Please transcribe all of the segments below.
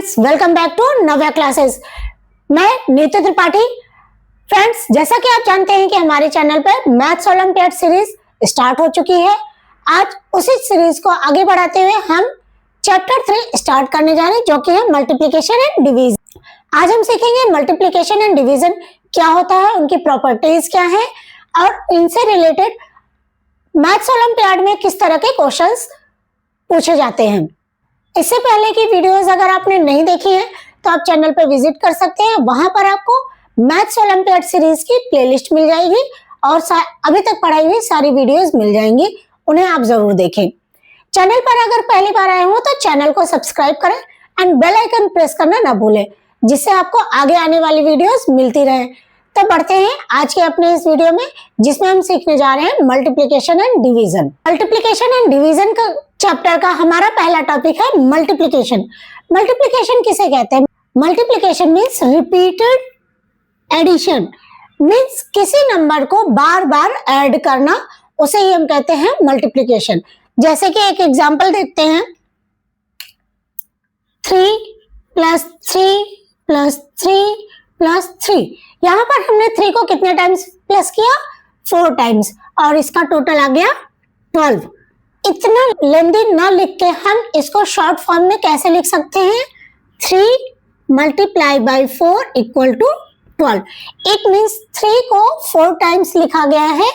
Friends, welcome back to Navya classes. मैं Neetu Tripathi. Friends, जैसा कि आप जानते हैं कि हमारे चैनल पर मैथ्स ओलंपियाड सीरीज स्टार्ट हो चुकी है। आज उसी सीरीज को आगे बढ़ाते हुए हम चैप्टर 3 स्टार्ट करने जा रहे हैं, जो कि है मल्टीप्लिकेशन एंड डिवीजन। आज हम सीखेंगे मल्टीप्लिकेशन एंड डिवीजन क्या होता है, उनकी प्रॉपर्टीज क्या है और इनसे रिलेटेड मैथ्स ओलंपियाड में किस तरह के क्वेश्चंस पूछे जाते हैं। इससे पहले की वीडियोस अगर आपने नहीं देखी है तो आप चैनल पर विजिट कर सकते हैं। वहां पर आपको मैथ्स ओलंपियाड सीरीज की प्लेलिस्ट मिल जाएगी और अभी तक पढ़ाई हुई सारी वीडियोस मिल जाएंगी, उन्हें आप जरूर देखें। चैनल पर अगर पहली बार आए हो तो चैनल को सब्सक्राइब करें एंड बेल आइकन प्रेस करना ना भूलें, जिससे आपको आगे आने वाली वीडियोस मिलती रहे। तो बढ़ते हैं आज के अपने इस वीडियो में, जिसमें हम सीखने जा रहे हैं multiplication and division. Multiplication and division का चैप्टर का हमारा पहला टॉपिक है मल्टीप्लिकेशन। मल्टीप्लिकेशन किसे कहते हैं? Multiplication means repeated addition, means किसी नंबर को बार बार ऐड करना, उसे ही हम कहते हैं मल्टीप्लिकेशन। जैसे कि एक एग्जांपल देखते हैं, 3 + 3 + 3 + 3। यहाँ पर हमने 3 को कितने टाइम्स प्लस किया? 4 टाइम्स, और इसका टोटल आ गया 12। इतना लेंदी ना लिख के हम इसको शॉर्ट फॉर्म में कैसे लिख सकते हैं? 3 × 4 = 12। इट मीन्स 3 को 4 टाइम्स लिखा गया है,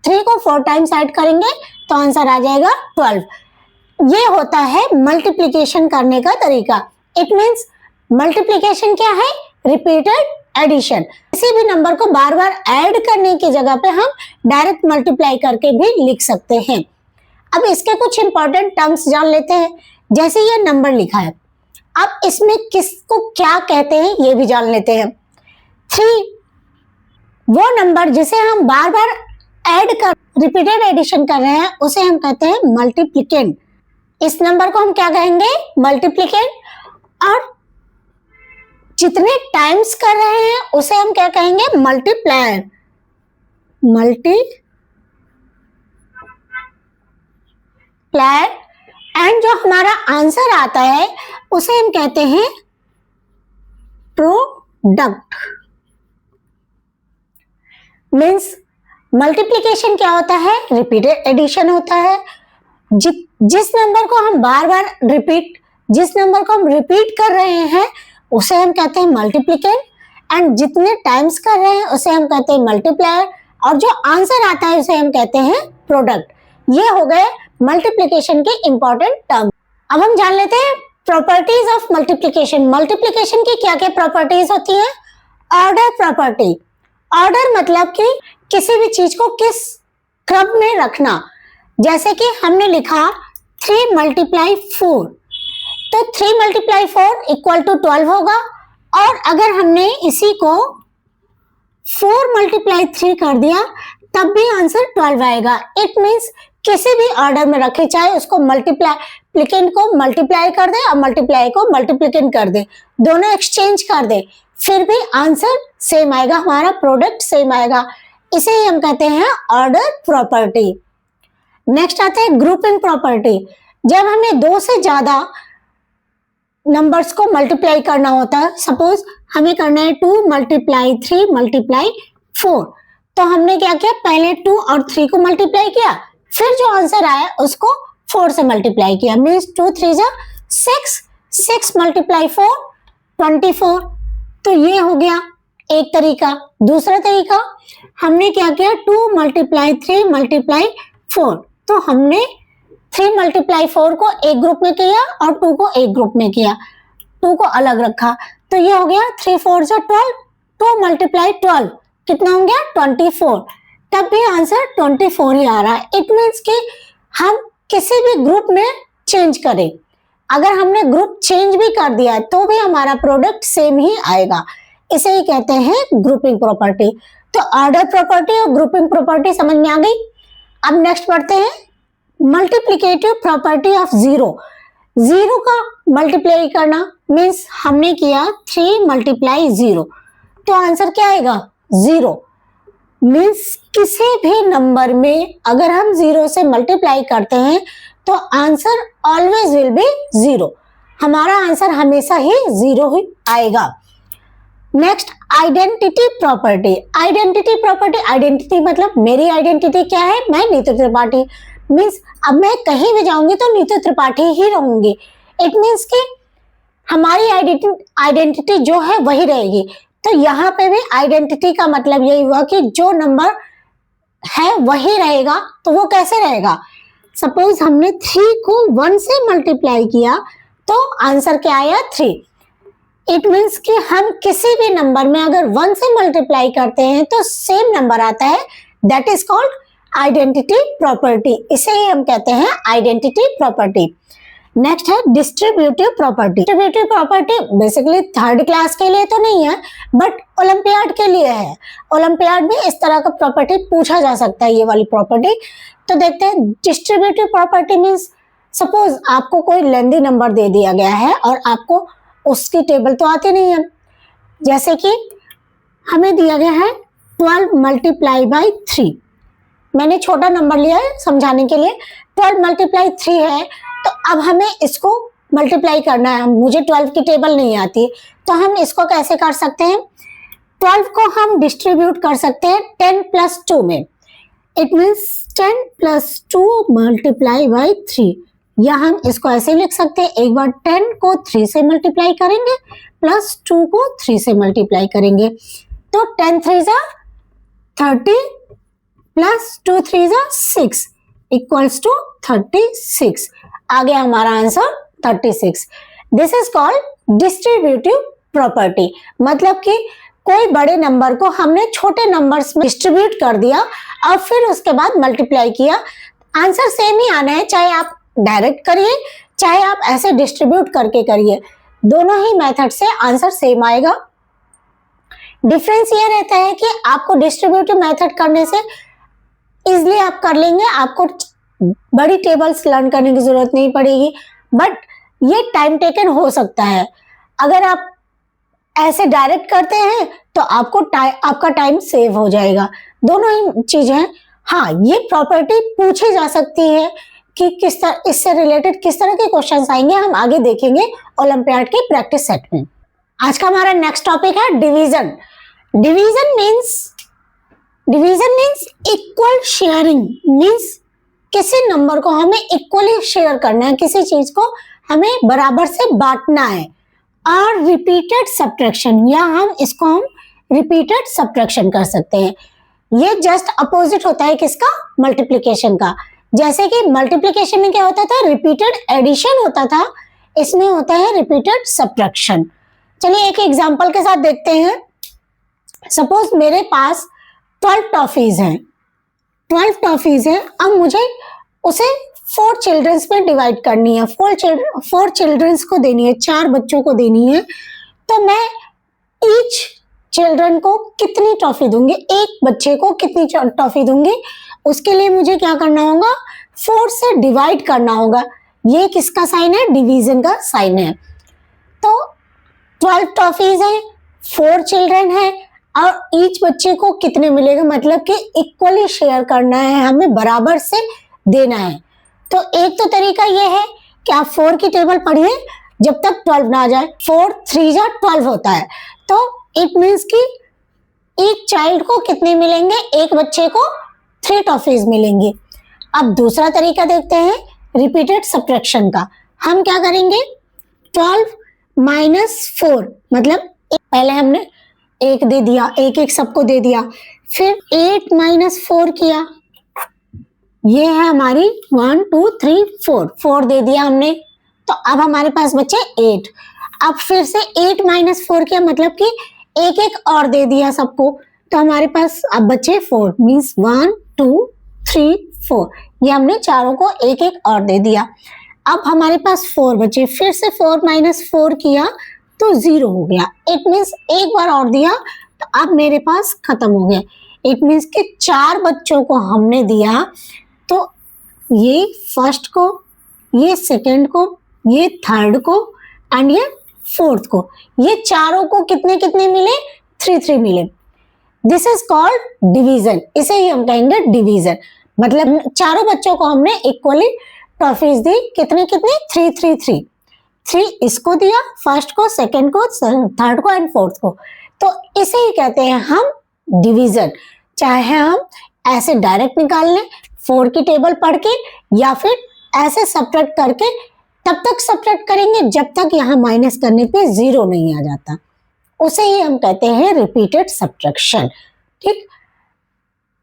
3 को 4 टाइम्स ऐड करेंगे तो आंसर आ जाएगा 12। ये होता है मल्टीप्लिकेशन करने का तरीका। इट मीन्स मल्टीप्लिकेशन क्या है? Repeated addition. किसी भी नंबर को बार बार ऐड करने की जगह पे हम डायरेक्ट मल्टीप्लाई करके भी लिख सकते हैं। अब इसके कुछ इंपॉर्टेंट टर्म्स जान लेते हैं। जैसे ये नंबर लिखा है, अब इसमें किसको क्या कहते हैं ये भी जान लेते हैं। 3 वो नंबर जिसे हम बार बार ऐड कर रिपीटेड एडिशन कर रहे हैं, उसे हम कहते हैं मल्टीप्लिकेंट। इस नंबर को हम क्या कहेंगे? मल्टीप्लिकेंट। और जितने टाइम्स कर रहे हैं उसे हम क्या कहेंगे? मल्टीप्लायर। एंड जो हमारा आंसर आता है उसे हम कहते हैं प्रोडक्ट। मीन्स मल्टीप्लिकेशन क्या होता है? रिपीटेड एडिशन होता है। जिस नंबर को हम बार बार जिस नंबर को हम रिपीट कर रहे हैं उसे हम कहते हैं मल्टीप्लिकेंट, एंड जितने टाइम्स कर रहे हैं उसे हम कहते हैं मल्टीप्लायर, और जो आंसर आता है उसे हम कहते हैं प्रोडक्ट। ये हो गए मल्टीप्लिकेशन के इंपॉर्टेंट टर्म। अब हम जान लेते हैं प्रॉपर्टीज ऑफ मल्टीप्लिकेशन। मल्टीप्लिकेशन की क्या क्या प्रॉपर्टीज होती है? Order property. ऑर्डर मतलब कि किसी भी चीज को किस क्रम में रखना। जैसे कि हमने लिखा 3 × 4, तो 3 × 4 = 12 होगा। और अगर हमने इसी को 4 × 3 कर दिया तब भी आंसर 12 आएगा। इट मीन्स किसी भी ऑर्डर में रखे, चाहे उसको मल्टीप्लिकेंट को मल्टीप्लाई कर दे और मल्टीप्लाई को मल्टीप्लिकेंट कर दे, दोनों एक्सचेंज कर दे, फिर भी आंसर सेम आएगा, हमारा प्रोडक्ट सेम आएगा। इसे ही हम कहते हैं ऑर्डर प्रॉपर्टी। नेक्स्ट आता है ग्रुपिंग प्रॉपर्टी। जब हमें 2 से ज्यादा नंबर्स को मल्टीप्लाई करना होता है, सपोज हमें करना है 2 × 3 × 4, तो हमने क्या किया? पहले 2 और 3 को मल्टीप्लाई किया, फिर जो आंसर आया उसको 4 से मल्टीप्लाई किया। मीन्स 2 × 3 = 6, 6 × 4 24। तो ये हो गया एक तरीका। दूसरा तरीका हमने क्या किया? 2 × 3 × 4, तो हमने 3 × 4 को एक ग्रुप में किया और 2 को एक ग्रुप में किया, 2 को अलग रखा, तो ये हो गया 3 × 4 = 12, 2 × 12 कितना हो गया? 24। तब भी आंसर 24 ही आ रहा है। इट मीन्स कि हम किसी भी ग्रुप में चेंज करें, अगर हमने ग्रुप चेंज भी कर दिया तो भी हमारा प्रोडक्ट सेम ही आएगा। इसे ही कहते हैं ग्रुपिंग प्रॉपर्टी। तो ऑर्डर प्रॉपर्टी और ग्रुपिंग प्रॉपर्टी समझ में आ गई। अब नेक्स्ट पढ़ते हैं मल्टीप्लिकेटिव प्रॉपर्टी ऑफ 0। 0 का मल्टीप्लाई करना मीन्स हमने किया 3 × 0, तो आंसर क्या आएगा? 0। मीन्स किसी भी नंबर में अगर हम 0 से मल्टीप्लाई करते हैं तो आंसर ऑलवेज विल बी 0। हमारा आंसर हमेशा ही 0 ही आएगा। Next, identity property. Identity property, identity मतलब मेरी आइडेंटिटी क्या है, मैं नीतू त्रिपाठी। मीन्स अब मैं कहीं भी जाऊंगी तो नीतू त्रिपाठी ही रहूंगी। इट मीन्स कि हमारी आइडेंटिटी जो है वही रहेगी। तो यहाँ पे भी आइडेंटिटी का मतलब यही हुआ कि जो नंबर है वही रहेगा। तो वो कैसे रहेगा? सपोज हमने 3 को 1 से मल्टीप्लाई किया तो आंसर क्या आया? 3। इट मीन्स कि हम किसी भी नंबर में अगर 1 से मल्टीप्लाई करते हैं तो सेम नंबर आता है। That is called identity property. इसे ही हम कहते हैं आइडेंटिटी प्रॉपर्टी। नेक्स्ट है distributive property. Distributive property basically 3rd class के लिए तो नहीं है, बट ओलंपियाड के लिए है। ओलंपियाड में इस तरह का प्रॉपर्टी पूछा जा सकता है, ये वाली प्रॉपर्टी। तो देखते हैं डिस्ट्रीब्यूटिव प्रॉपर्टी मीन्स सपोज आपको कोई लेंदी नंबर दे दिया गया है और आपको उसकी टेबल तो आती नहीं है। जैसे कि हमें दिया गया है 12 मल्टीप्लाई बाई 3। मैंने छोटा नंबर लिया है समझाने के लिए। 12 मल्टीप्लाई 3 है, तो अब हमें इसको मल्टीप्लाई करना है। मुझे 12 की टेबल नहीं आती, तो हम इसको कैसे कर सकते हैं? 12 को हम डिस्ट्रीब्यूट कर सकते हैं 10 + 2 में। It means 10 + 2 multiply by 3। या हम इसको ऐसे लिख सकते हैं, एक बार 10 को 3 से मल्टीप्लाई करेंगे प्लस 2 को 3 से मल्टीप्लाई करेंगे तो 10 3 30 प्लस 2 3 6 इक्वल्स टू 36। आ गया हमारा answer 36। This is called distributive property. मतलब कि कोई बड़े नंबर को हमने छोटे नंबर्स में डिस्ट्रीब्यूट कर दिया और फिर उसके बाद मल्टीप्लाई किया। आंसर सेम ही आना है, चाहे आप डायरेक्ट करिए चाहे आप ऐसे डिस्ट्रीब्यूट करके करिए, दोनों ही मेथड से आंसर सेम आएगा। डिफरेंस ये रहता है कि आपको डिस्ट्रीब्यूटिव मेथड करने से इजिली आप कर लेंगे, आपको बड़ी टेबल्स लर्न करने की जरूरत नहीं पड़ेगी, बट ये टाइम टेकन हो सकता है। अगर आप ऐसे डायरेक्ट करते हैं तो आपका टाइम सेव हो जाएगा। दोनों ही चीजें हैं। हाँ, ये प्रॉपर्टी पूछी जा सकती है कि किस तरह इससे रिलेटेड किस तरह के क्वेश्चंस आएंगे, हम आगे देखेंगे ओलंपियाड के प्रैक्टिस सेट में। आज का हमारा नेक्स्ट टॉपिक है division. Division means equal sharing. Means किसी नंबर को हमें इक्वली शेयर करना है, किसी चीज को हमें बराबर से बांटना है। और रिपीटेड सब्ट्रैक्शन, या हम रिपीटेड सब्ट्रैक्शन कर सकते हैं। ये जस्ट अपोजिट होता है किसका? मल्टीप्लिकेशन का। जैसे कि मल्टीप्लिकेशन में क्या होता था? रिपीटेड एडिशन होता था, इसमें होता है रिपीटेड सब्ट्रैक्शन। चलिए एक एग्जांपल के साथ देखते हैं। सपोज मेरे पास 12 टॉफीज हैं। 12 टॉफीज हैं, अब मुझे उसे 4 चिल्ड्रंस में डिवाइड करनी है। 4 चिल्ड्रंस को देनी है, 4 बच्चों को देनी है। तो मैं ईच चिल्ड्रन को कितनी टॉफी दूंगी, एक बच्चे को कितनी टॉफी दूंगी, उसके लिए मुझे क्या करना होगा? 4 से डिवाइड करना होगा। ये किसका साइन है? डिवीजन का साइन है। तो 12 टॉफीज है, 4 चिल्ड्रन है और ईच बच्चे को कितने मिलेगा? मतलब कि इक्वली शेयर करना है, हमें बराबर से देना है। तो एक तो तरीका ये है कि आप 4 की टेबल पढ़िए जब तक 12 ना आ जाए। 4 3 जा 12 होता है। तो इट मीन्स कि एक चाइल्ड को कितने मिलेंगे? एक बच्चे को 3 टॉफीज मिलेंगी। अब दूसरा तरीका देखते हैं रिपीटेड सब्ट्रैक्शन का। हम क्या करेंगे? 12 - 4 मतलब पहले हमने एक दे दिया, एक सबको दे दिया, फिर 8 - 4 किया। ये है हमारी 1 2 3 4 दे दिया हमने। तो अब हमारे पास बचे 8। अब फिर से 8 - 4 किया, मतलब कि एक और दे दिया सबको। तो हमारे पास अब बचे 4 मीन्स 1 2 3 4। ये हमने चारों को एक और दे दिया। अब हमारे पास 4 बचे, फिर से 4 - 4 किया तो 0 हो गया। इट मीन्स एक बार और दिया तो अब मेरे पास खत्म हो गया। इट मीन्स कि 4 बच्चों को हमने दिया, तो ये फर्स्ट को, ये सेकंड को, ये थर्ड को एंड ये फोर्थ को, ये चारों को कितने कितने मिले? 3 मिले। This is called division. इसे ही हम कहेंगे डिवीजन। मतलब चारों बच्चों को हमने इक्वली टॉफीज दी। कितने कितने? 3 3 3। 3 इसको दिया, फर्स्ट को, सेकंड को, थर्ड को एंड फोर्थ को, तो इसे ही कहते हैं हम डिवीजन। चाहे हम ऐसे डायरेक्ट निकाल लें 4 की टेबल पढ़ के, या फिर ऐसे सब्ट्रैक्ट करके, तब तक सब्ट्रैक्ट करेंगे जब तक यहाँ माइनस करने पे 0 नहीं आ जाता, उसे ही हम कहते हैं रिपीटेड सब्ट्रैक्शन। ठीक,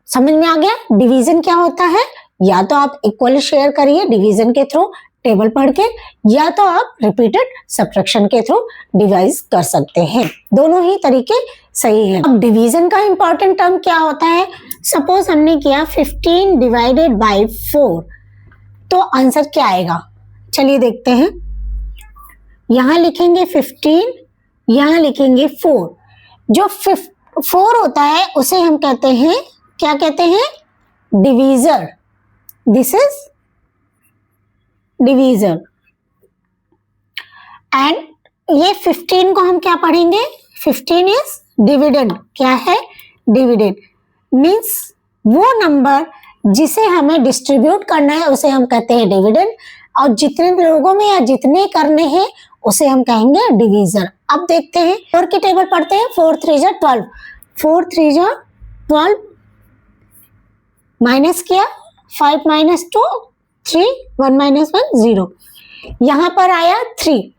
समझ में आ गया डिवीजन क्या होता है? या तो आप इक्वली शेयर करिए डिवीजन के थ्रू टेबल पढ़ के, या तो आप रिपीटेड सब्ट्रैक्शन के थ्रू डिवाइड कर सकते हैं। दोनों ही तरीके सही हैं। अब डिवीजन का इंपॉर्टेंट टर्म क्या होता है? सपोज हमने किया 15 डिवाइडेड बाय 4, तो आंसर क्या आएगा? चलिए देखते हैं। यहां लिखेंगे 15, यहां लिखेंगे 4। जो 4 होता है उसे हम कहते हैं, क्या कहते हैं? Divisor. This is divisor. And ये 15 को हम क्या पढ़ेंगे? 15 इज डिविडेंड। क्या है? डिविडेंड मीन्स वो नंबर जिसे हमें डिस्ट्रीब्यूट करना है उसे हम कहते हैं डिविडेंड, और जितने लोगों में या जितने करने हैं उसे हम कहेंगे डिवीजर। अब देखते हैं 4 की टेबल पढ़ते हैं। 4 3 जा 12, 4 3 जा 12, माइनस किया 5 माइनस 2 3, 1 माइनस 1 0। यहाँ पर आया 3,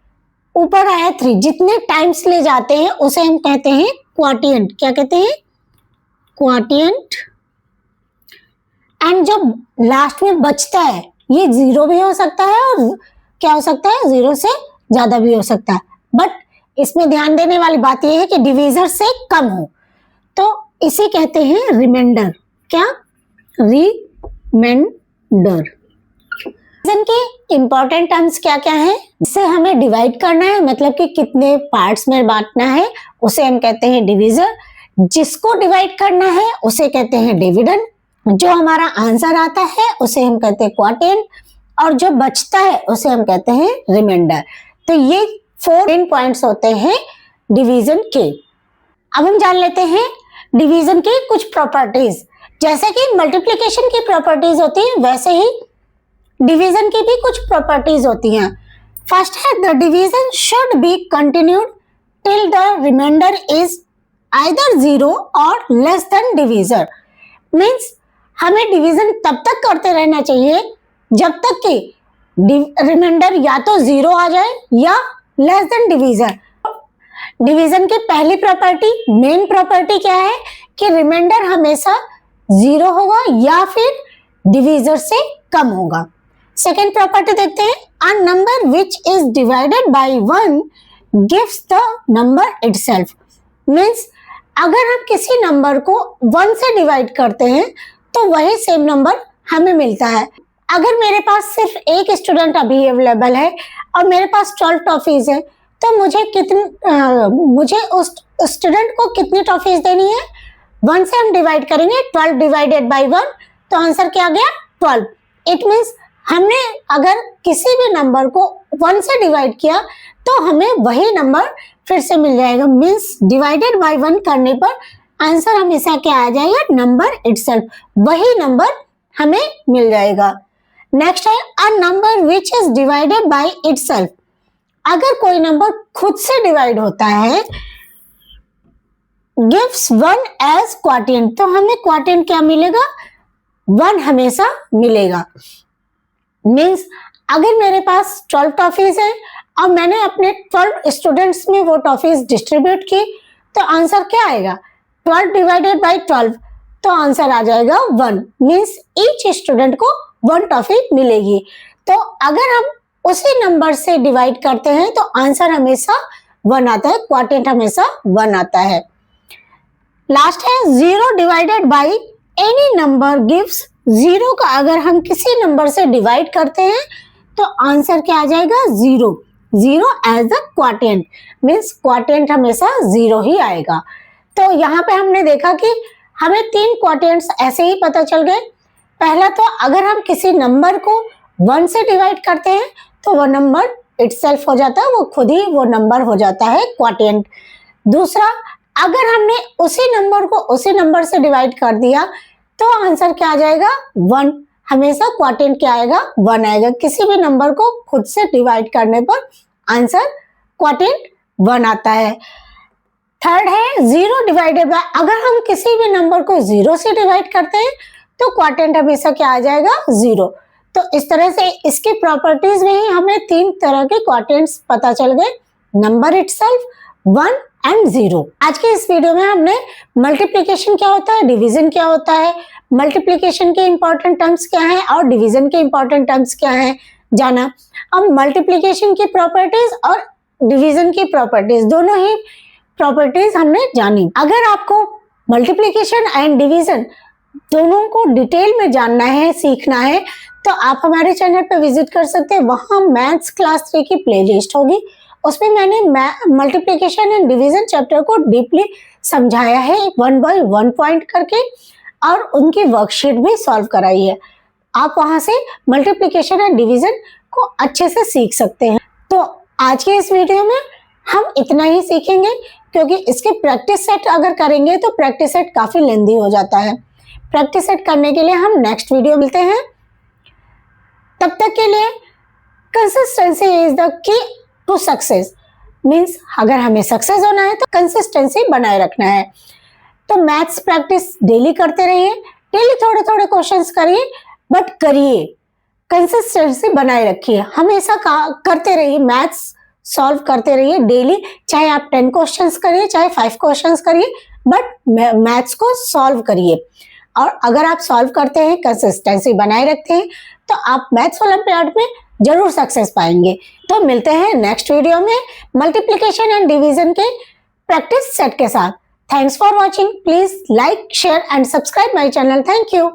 ऊपर आया 3। जितने टाइम्स ले जाते हैं उसे हम कहते हैं क्वाटिएंट। क्या कहते हैं? क्वाटिएंट। एंड जब लास्ट में बचता है, ये 0 भी हो सकता है और क्या हो सकता है? 0 से ज्यादा भी हो सकता है, बट इसमें ध्यान देने वाली बात यह है कि डिवीजर से कम हो, तो इसे कहते हैं रिमाइंडर। क्या? रिमाइंडर। डिवीजन के इंपॉर्टेंट टर्म्स क्या क्या है? जिससे हमें डिवाइड करना है, मतलब कि कितने पार्ट्स में बांटना है, उसे हम कहते हैं डिवीजर। जिसको डिवाइड करना है उसे कहते हैं डिविडेंड। जो हमारा आंसर आता है उसे हम कहते हैं क्वाटिएंट, और जो बचता है उसे हम कहते हैं रिमाइंडर। तो ये 4 मेन पॉइंट्स होते हैं डिवीजन के। अब हम जान लेते हैं डिवीजन की कुछ प्रॉपर्टीज। जैसे कि मल्टीप्लिकेशन की प्रॉपर्टीज होती है, वैसे ही डिवीजन की भी कुछ प्रॉपर्टीज होती हैं। फर्स्ट है the division should be continued till the remainder is either 0 और लेस देन डिवीजर। मीन्स हमें डिवीजन तब तक करते रहना चाहिए जब तक कि रिमाइंडर या तो 0 आ जाए या लेस देन डिवीजर। डिवीजन की पहली प्रॉपर्टी, मेन प्रॉपर्टी क्या है? कि रिमाइंडर हमेशा 0 होगा या फिर डिवीजर से कम होगा। सेकेंड प्रॉपर्टी देखते हैं, a number which is divided by 1 gives the number itself. Means अगर हम किसी नंबर को 1 से डिवाइड करते हैं तो वही सेम नंबर हमें मिलता है। अगर मेरे पास सिर्फ एक स्टूडेंट अभी अवेलेबल है और मेरे पास 12 टॉफीज है, तो मुझे उस स्टूडेंट को कितनी टॉफीज देनी है? 1 से हम डिवाइड करेंगे, 12 डिवाइडेड बाय 1, तो आंसर क्या आ गया? 12। इट मीन्स हमने अगर किसी भी नंबर को 1 से डिवाइड किया तो हमें वही नंबर फिर से मिल जाएगा। मीन्स डिवाइडेड बाय 1 करने पर आंसर हमेशा क्या आ जाएगा? नंबर इटसेल्फ, वही नंबर हमें मिल जाएगा। नेक्स्ट है a number which is divided by itself. अगर कोई नंबर खुद से डिवाइड होता है, गिव्स 1 एज क्वाटिएंट, तो हमें क्वाटिएंट क्या मिलेगा? 1 हमेशा मिलेगा। मीन्स अगर मेरे पास 12 टॉफीज है और मैंने अपने 12 स्टूडेंट्स में वो टॉफीज डिस्ट्रीब्यूट की, तो आंसर क्या आएगा? 12 डिवाइडेड बाय 12, तो आंसर आ जाएगा 1। मीन्स ईच स्टूडेंट को 1 टॉफी मिलेगी। तो अगर हम उसी नंबर से डिवाइड करते हैं तो आंसर हमेशा 1 आता है, क्वाटिएंट हमेशा 1 आता है। लास्ट है 0 divided by any number gives 0 का अगर हम किसी नंबर से डिवाइड करते हैं तो आंसर क्या आ जाएगा? 0। 0 एज अ क्वाटिएंट, मीन्स क्वाटिएंट हमेशा 0 ही आएगा। तो यहाँ पे हमने देखा कि हमें 3 क्वाटिएंट्स ऐसे ही पता चल गए। पहला तो अगर हम किसी नंबर को 1 से डिवाइड करते हैं तो वो नंबर इटसेल्फ हो जाता है, वो खुद ही वो नंबर हो जाता है क्वाटिएंट। दूसरा, अगर हमने उसी नंबर को उसी नंबर से डिवाइड कर दिया तो आंसर क्या आ जाएगा? 1। हमेशा क्वाटिएंट क्या आएगा? 1 आएगा। किसी भी नंबर को खुद से डिवाइड करने पर आंसर क्वोटिएंट 1 आता है। थर्ड है 0 डिवाइडेड बाय, अगर हम किसी भी नंबर को 0 से डिवाइड करते हैं तो क्वोटिएंट हमेशा क्या आ जाएगा, 0। तो इस तरह से इसकी प्रॉपर्टीज में ही हमें 3 तरह के क्वोटिएंट्स पता चल गए, नंबर इटसेल्फ, 1 एंड 0। आज के इस वीडियो में हमने मल्टीप्लिकेशन क्या होता है, डिवीजन क्या होता है, मल्टीप्लिकेशन के इंपॉर्टेंट टर्म्स क्या हैं और डिवीजन के इंपॉर्टेंट टर्म्स क्या हैं जाना। अब मल्टीप्लिकेशन की प्रॉपर्टीज और डिवीजन की प्रॉपर्टीज, दोनों ही प्रॉपर्टीज हमने जानी। अगर आपको मल्टीप्लिकेशन एंड डिवीजन दोनों को डिटेल में जानना है, सीखना है, तो आप हमारे चैनल पर विजिट कर सकते हैं। वहां मैथ्स क्लास 3 की प्लेलिस्ट होगी, उसमें मैंने मल्टीप्लिकेशन एंड डिवीजन चैप्टर को डीपली समझाया है 1 बाय 1 पॉइंट करके, और उनकी वर्कशीट भी सॉल्व कराई है। आप वहां से मल्टीप्लिकेशन एंड डिवीजन को अच्छे से सीख सकते हैं। तो आज के इस वीडियो में हम इतना ही सीखेंगे, क्योंकि इसके प्रैक्टिस सेट अगर करेंगे तो प्रैक्टिस सेट काफी लेंदी हो जाता है। प्रैक्टिस सेट करने के लिए हम नेक्स्ट वीडियो मिलते हैं। तब तक के लिए consistency is the key to success, means अगर हमें सक्सेस होना है तो कंसिस्टेंसी बनाए रखना है। तो मैथ्स प्रैक्टिस डेली करते रहिए, डेली थोड़े थोड़े क्वेश्चंस करिए, बट करिए, कंसिस्टेंसी बनाए रखिए, हमेशा करते रहिए, मैथ्स सॉल्व करते रहिए डेली, चाहे आप 10 क्वेश्चंस करिए, चाहे 5 क्वेश्चंस करिए, बट मैथ्स को सॉल्व करिए। और अगर आप सॉल्व करते हैं, कंसिस्टेंसी बनाए रखते हैं, तो आप मैथ्स ओलंपियाड में जरूर सक्सेस पाएंगे। तो मिलते हैं नेक्स्ट वीडियो में मल्टीप्लिकेशन एंड डिवीजन के प्रैक्टिस सेट के साथ। Thanks for watching. Please like, share and subscribe my channel. Thank you.